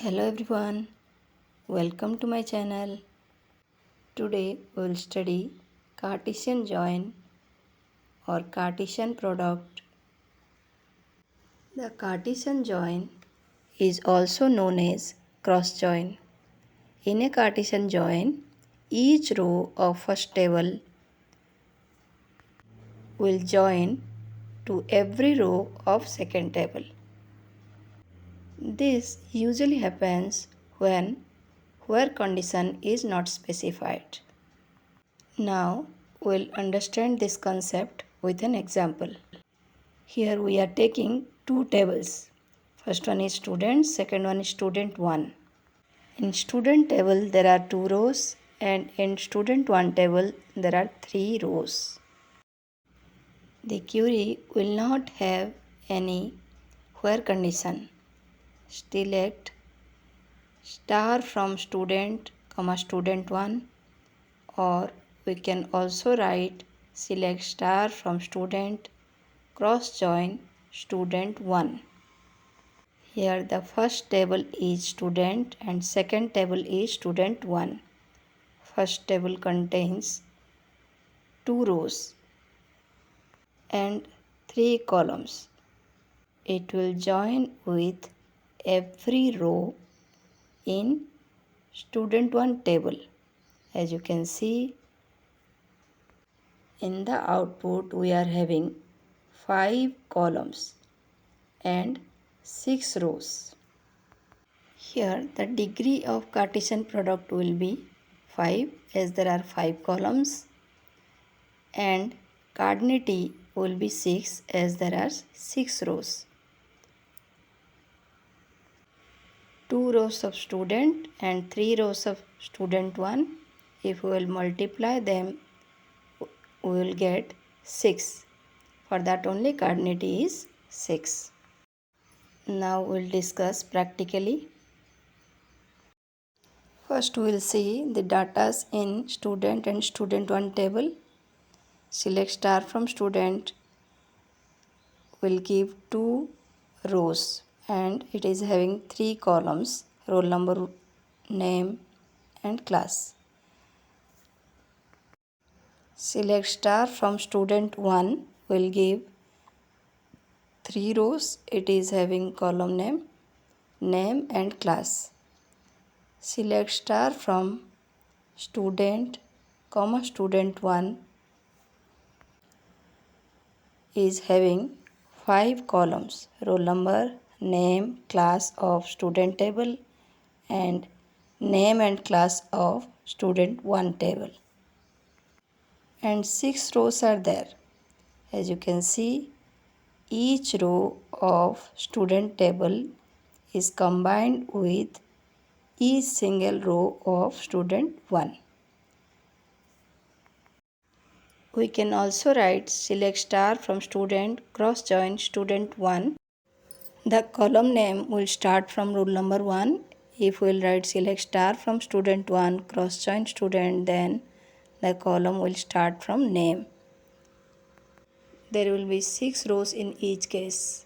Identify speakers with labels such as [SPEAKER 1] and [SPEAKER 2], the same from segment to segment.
[SPEAKER 1] Hello everyone, welcome to my channel. Today we will study Cartesian join or Cartesian product. The Cartesian join is also known as cross join. In a Cartesian join, each row of first table will join to every row of second table. This usually happens when where condition is not specified. Now we'll understand this concept with an example. Here we are taking two tables. First one is student, second one is student 1. In student table there are 2 rows and in student 1 table there are 3 rows. The query will not have any where condition. Select star from student, student 1, or we can also write select star from student cross join student 1. Here the first table is student and second table is student 1. First table contains 2 rows and 3 columns. It will join with every row in student 1 table. As you can see, in the output we are having 5 columns and 6 rows. Here the degree of Cartesian product will be 5 as there are 5 columns, and cardinality will be 6 as there are 6 rows. 2 rows of student and 3 rows of student 1. If we will multiply them, we will get 6. For that only cardinality is 6. Now we will discuss practically. First we will see the data in student and student 1 table. Select star from student will give 2 rows and it is having 3 columns: roll number, name and class. Select star from student 1 will give 3 rows. It is having column name and class. Select star from student, student 1 is having 5 columns: roll number, name, class of student table and name and class of student 1 table. And 6 rows are there. As you can see, each row of student table is combined with each single row of student 1. We can also write select star from student cross join student 1. The column name will start from roll number 1. If we will write select star from student 1 cross join student, then the column will start from name. There will be 6 rows in each case.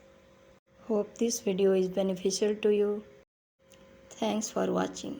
[SPEAKER 1] Hope this video is beneficial to you. Thanks for watching.